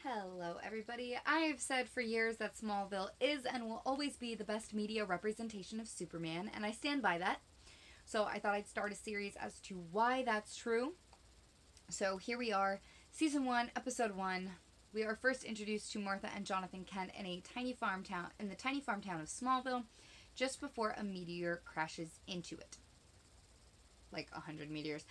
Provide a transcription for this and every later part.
Hello, everybody. I've said for years that Smallville is and will always be the best media representation of Superman, and I stand by that. So I thought I'd start a series as to why that's true. So here we are, Season 1, Episode 1. We are first introduced to Martha and Jonathan Kent in the tiny farm town of Smallville, just before a meteor crashes into it. Like 100 meteors.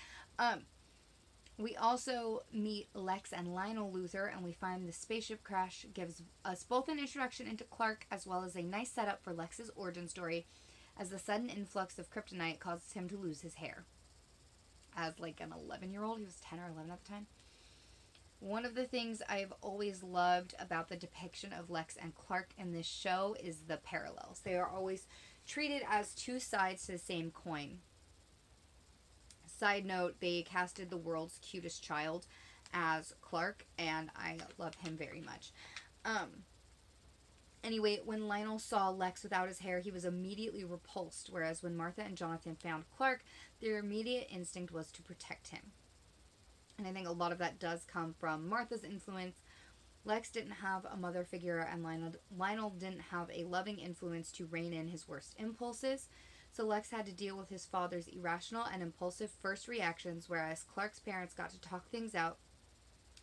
We also meet Lex and Lionel Luthor, and we find the spaceship crash gives us both an introduction into Clark as well as a nice setup for Lex's origin story, as the sudden influx of kryptonite causes him to lose his hair. As like an 11-year-old, he was 10 or 11 at the time. One of the things I've always loved about the depiction of Lex and Clark in this show is the parallels. They are always treated as two sides to the same coin. Side note, they casted the world's cutest child as Clark, and I love him very much. Anyway, when Lionel saw Lex without his hair, he was immediately repulsed, whereas when Martha and Jonathan found Clark, their immediate instinct was to protect him. And I think a lot of that does come from Martha's influence. Lex didn't have a mother figure, and Lionel didn't have a loving influence to rein in his worst impulses. So Lex had to deal with his father's irrational and impulsive first reactions, whereas Clark's parents got to talk things out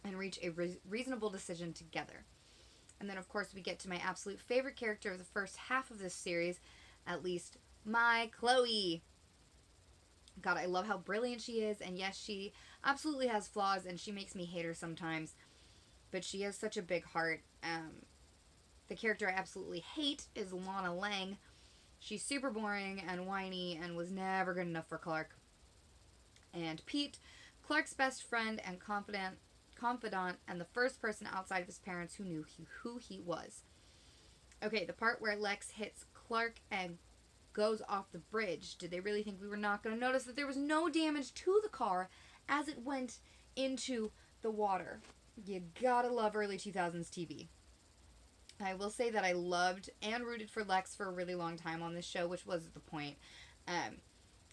and reach a reasonable decision together. And then, of course, we get to my absolute favorite character of the first half of this series, at least my Chloe. God, I love how brilliant she is, and yes, she absolutely has flaws, and she makes me hate her sometimes, but she has such a big heart. The character I absolutely hate is Lana Lang. She's super boring and whiny and was never good enough for Clark. And Pete, Clark's best friend and confidant, and the first person outside of his parents who knew who he was. Okay, the part where Lex hits Clark and goes off the bridge. Did they really think we were not going to notice that there was no damage to the car as it went into the water? You gotta love early 2000s TV. I will say that I loved and rooted for Lex for a really long time on this show, which was the point.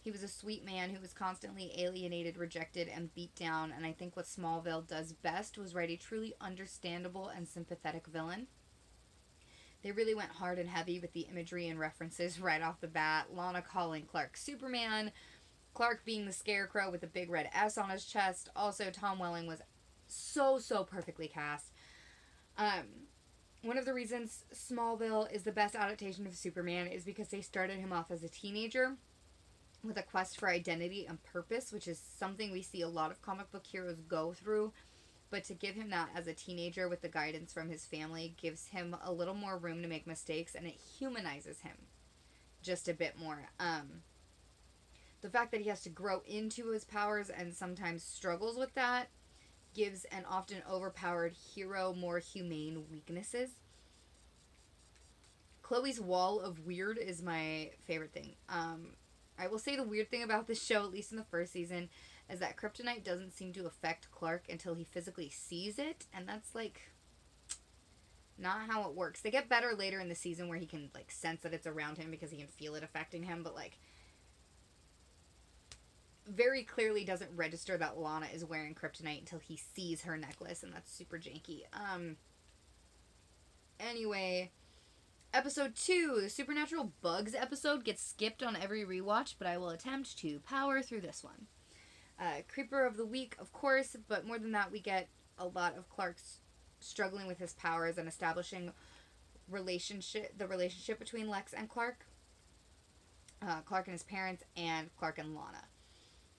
He was a sweet man who was constantly alienated, rejected, and beat down, and I think what Smallville does best was write a truly understandable and sympathetic villain. They really went hard and heavy with the imagery and references right off the bat. Lana calling Clark Superman, Clark being the Scarecrow with a big red S on his chest. Also, Tom Welling was so perfectly cast. One of the reasons Smallville is the best adaptation of Superman is because they started him off as a teenager with a quest for identity and purpose, which is something we see a lot of comic book heroes go through. But to give him that as a teenager with the guidance from his family gives him a little more room to make mistakes, and it humanizes him just a bit more. The fact that he has to grow into his powers and sometimes struggles with that gives an often overpowered hero more humane weaknesses. Chloe's wall of weird is my favorite thing. I will say the weird thing about this show, at least in the first season, is that kryptonite doesn't seem to affect Clark until he physically sees it, and that's like not how it works. They get better later in the season where he can like sense that it's around him because he can feel it affecting him, but like very clearly doesn't register that Lana is wearing kryptonite until he sees her necklace, and that's super janky. Anyway, episode 2, the Supernatural Bugs episode, gets skipped on every rewatch, but I will attempt to power through this one. Creeper of the Week, of course, but more than that, we get a lot of Clark's struggling with his powers and establishing the relationship between Lex and Clark. Clark and his parents, and Clark and Lana.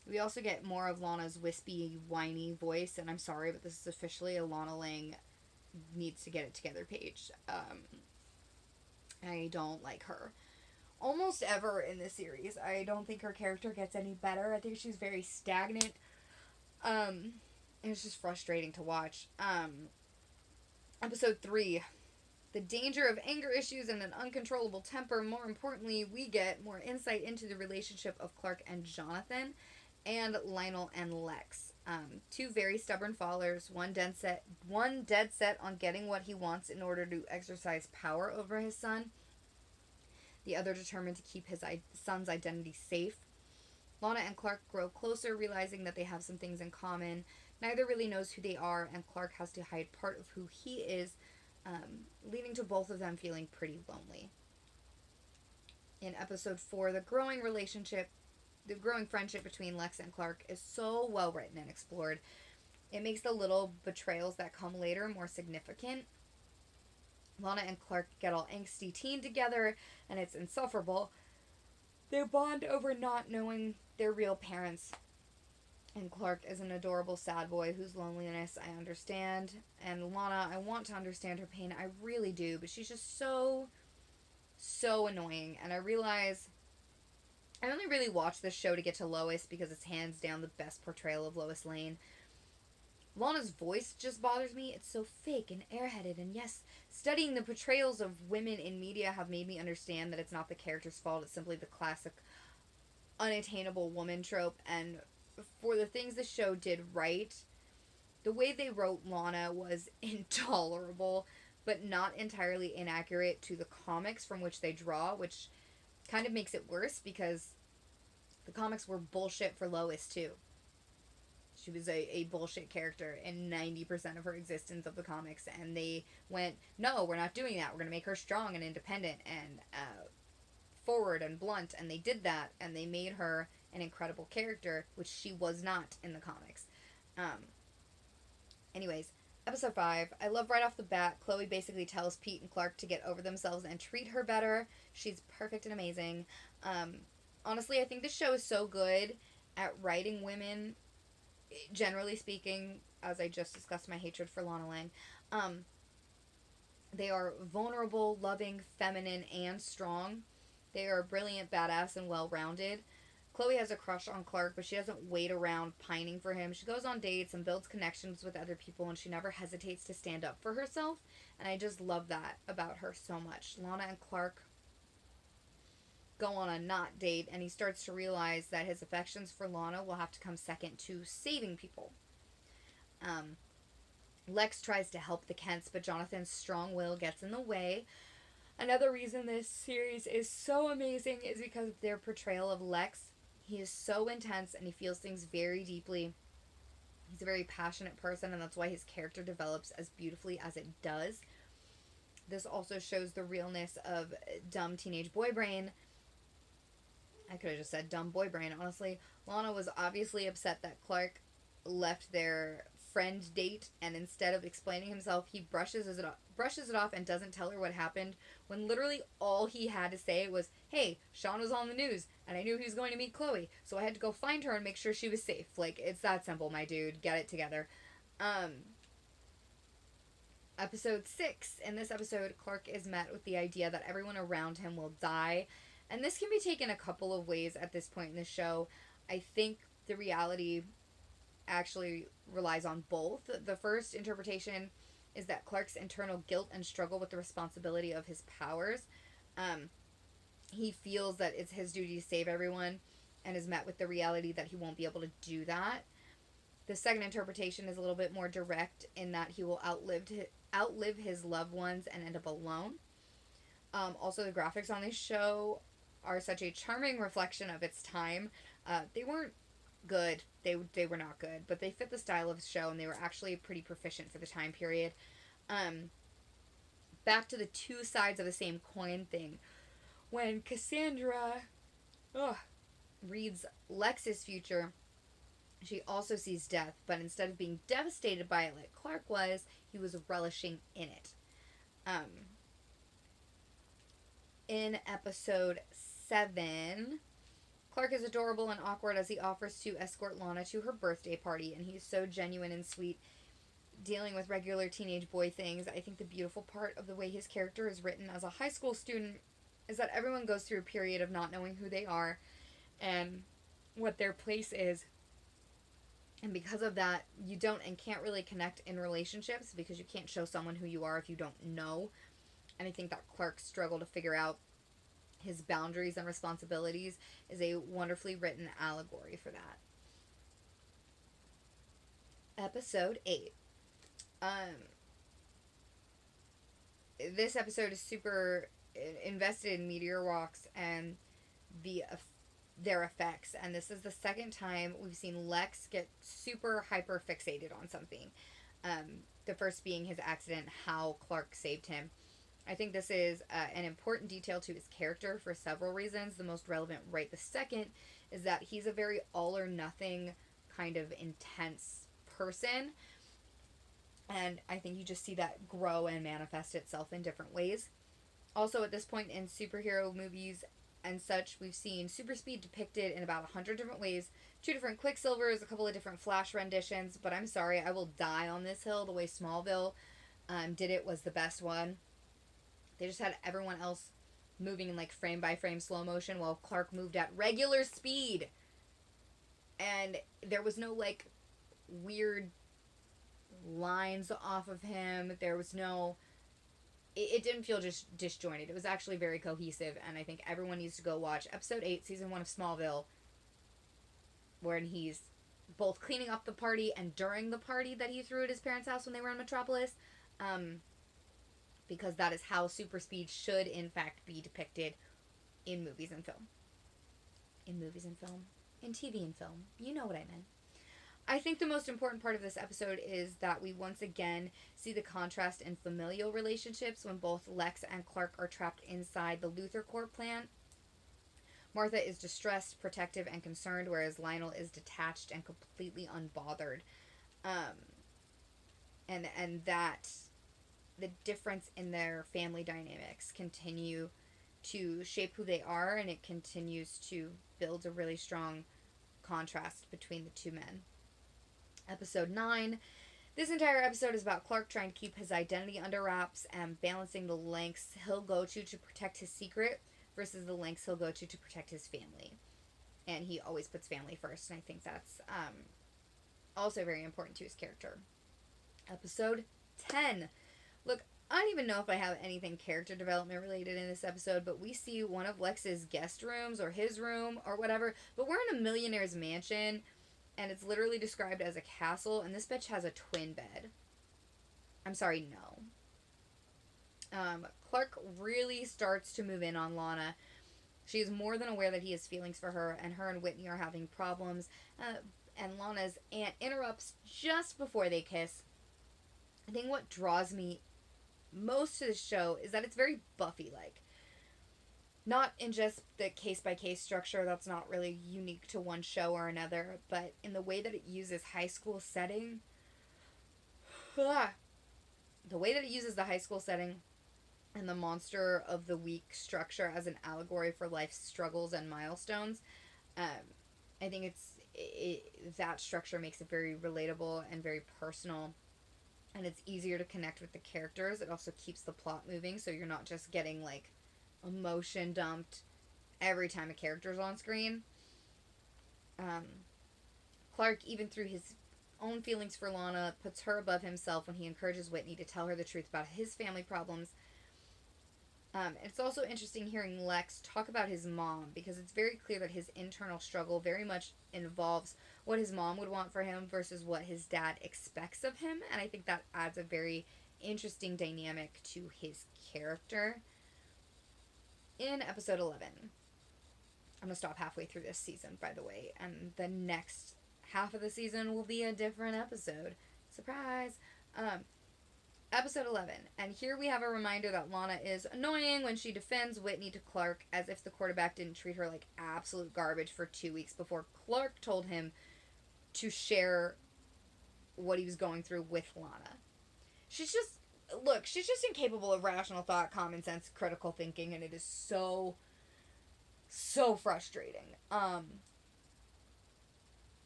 We also get more of Lana's wispy, whiny voice, and I'm sorry, but this is officially a Lana Lang needs to get it together page. I don't like her almost ever in this series. I don't think her character gets any better. I think she's very stagnant. And it's just frustrating to watch. Episode 3, the danger of anger issues and an uncontrollable temper. More importantly, we get more insight into the relationship of Clark and Jonathan, and Lionel and Lex. Two very stubborn fathers, one dead set on getting what he wants in order to exercise power over his son. The other determined to keep his son's identity safe. Lana and Clark grow closer, realizing that they have some things in common. Neither really knows who they are, and Clark has to hide part of who he is, leading to both of them feeling pretty lonely. In episode 4, the growing friendship between Lex and Clark is so well written and explored. It makes the little betrayals that come later more significant. Lana and Clark get all angsty teen together, and it's insufferable. They bond over not knowing their real parents. And Clark is an adorable sad boy whose loneliness I understand. And Lana, I want to understand her pain. I really do. But she's just so annoying. And I realize I only really watch this show to get to Lois because it's hands down the best portrayal of Lois Lane. Lana's voice just bothers me. It's so fake and airheaded. And yes, studying the portrayals of women in media have made me understand that it's not the character's fault. It's simply the classic unattainable woman trope. And for the things the show did right, the way they wrote Lana was intolerable, but not entirely inaccurate to the comics from which they draw, which kind of makes it worse because the comics were bullshit for Lois too. She was a bullshit character in 90% of her existence of the comics, and they went, no, we're not doing that. We're going to make her strong and independent and forward and blunt, and they did that, and they made her an incredible character, which she was not in the comics. Anyways, episode 5, I love right off the bat, Chloe basically tells Pete and Clark to get over themselves and treat her better. She's perfect and amazing. Honestly, I think this show is so good at writing women, generally speaking, as I just discussed my hatred for Lana Lang. They are vulnerable, loving, feminine, and strong. They are brilliant, badass, and well-rounded. Chloe has a crush on Clark, but she doesn't wait around pining for him. She goes on dates and builds connections with other people, and she never hesitates to stand up for herself. And I just love that about her so much. Lana and Clark go on a not date, and he starts to realize that his affections for Lana will have to come second to saving people. Lex tries to help the Kents, but Jonathan's strong will gets in the way. Another reason this series is so amazing is because of their portrayal of Lex. He is so intense and he feels things very deeply. He's a very passionate person, and that's why his character develops as beautifully as it does. This also shows the realness of dumb teenage boy brain. I could have just said dumb boy brain, honestly. Lana was obviously upset that Clark left their friend date, and instead of explaining himself, he brushes it off and doesn't tell her what happened, when literally all he had to say was, hey, Sean was on the news and I knew he was going to meet Chloe, so I had to go find her and make sure she was safe. Like, it's that simple, my dude. Get it together. Episode 6. In this episode, Clark is met with the idea that everyone around him will die, and this can be taken a couple of ways at this point in the show. I think the reality actually relies on both. The first interpretation is that Clark's internal guilt and struggle with the responsibility of his powers. He feels that it's his duty to save everyone and is met with the reality that he won't be able to do that. The second interpretation is a little bit more direct in that he will outlive his loved ones and end up alone. Also, the graphics on this show are such a charming reflection of its time. They weren't good. They were not good, but they fit the style of the show, and they were actually pretty proficient for the time period. Back to the two sides of the same coin thing. When Cassandra reads Lex's future, she also sees death, but instead of being devastated by it like Clark was, he was relishing in it. In episode 7, Clark is adorable and awkward as he offers to escort Lana to her birthday party, and he's so genuine and sweet, dealing with regular teenage boy things. I think the beautiful part of the way his character is written as a high school student is that everyone goes through a period of not knowing who they are and what their place is. And because of that, you don't and can't really connect in relationships because you can't show someone who you are if you don't know. And I think that Clark's struggle to figure out his boundaries and responsibilities is a wonderfully written allegory for that. Episode 8. This episode is super invested in Meteor Walks and the their effects. And this is the second time we've seen Lex get super hyper fixated on something. The first being his accident, how Clark saved him. I think this is an important detail to his character for several reasons. The most relevant right the second is that he's a very all or nothing kind of intense person. And I think you just see that grow and manifest itself in different ways. Also, at this point in superhero movies and such, we've seen super speed depicted in about 100 different ways. 2 different Quicksilvers, a couple of different Flash renditions, but I'm sorry, I will die on this hill. The way Smallville did it was the best one. They just had everyone else moving in like frame by frame slow motion while Clark moved at regular speed. And there was no like weird lines off of him. There was no... It didn't feel just disjointed. It was actually very cohesive, and I think everyone needs to go watch episode 8, season 1 of Smallville, wherein he's both cleaning up the party and during the party that he threw at his parents' house when they were in Metropolis, because that is how super speed should, in fact, be depicted in movies and film. In movies and film. In TV and film. You know what I meant. I think the most important part of this episode is that we once again see the contrast in familial relationships when both Lex and Clark are trapped inside the Luthor Corp plant. Martha is distressed, protective, and concerned, whereas Lionel is detached and completely unbothered. And that the difference in their family dynamics continue to shape who they are, and it continues to build a really strong contrast between the two men. Episode 9. This entire episode is about Clark trying to keep his identity under wraps and balancing the lengths he'll go to protect his secret versus the lengths he'll go to protect his family. And he always puts family first, and I think that's also very important to his character. Episode 10. Look, I don't even know if I have anything character development related in this episode, but we see one of Lex's guest rooms or his room or whatever, but we're in a millionaire's mansion. And it's literally described as a castle, and this bitch has a twin bed. I'm sorry, no. Clark really starts to move in on Lana. She is more than aware that he has feelings for her, and her and Whitney are having problems. And Lana's aunt interrupts just before they kiss. I think what draws me most to the show is that it's very Buffy-like. Not in just the case-by-case structure, that's not really unique to one show or another, but in the way that it uses high school setting. The way that it uses the high school setting and the monster of the week structure as an allegory for life's struggles and milestones. I think that structure makes it very relatable and very personal, and it's easier to connect with the characters. It also keeps the plot moving, so you're not just getting like emotion dumped every time a character's on screen. Clark, even through his own feelings for Lana, puts her above himself when he encourages Whitney to tell her the truth about his family problems. It's also interesting hearing Lex talk about his mom, because it's very clear that his internal struggle very much involves what his mom would want for him versus what his dad expects of him, and I think that adds a very interesting dynamic to his character. In episode 11, I'm going to stop halfway through this season, by the way, and the next half of the season will be a different episode. Surprise! Episode 11, and here we have a reminder that Lana is annoying when she defends Whitney to Clark as if the quarterback didn't treat her like absolute garbage for 2 weeks before Clark told him to share what he was going through with Lana. She's just incapable of rational thought, common sense, critical thinking, and it is so frustrating.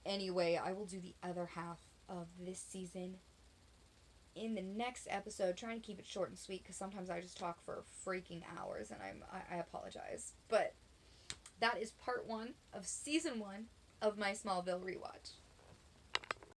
Anyway, I will do the other half of this season in the next episode, trying to keep it short and sweet, because sometimes I just talk for freaking hours, and I apologize. But that is part 1 of season 1 of my Smallville rewatch.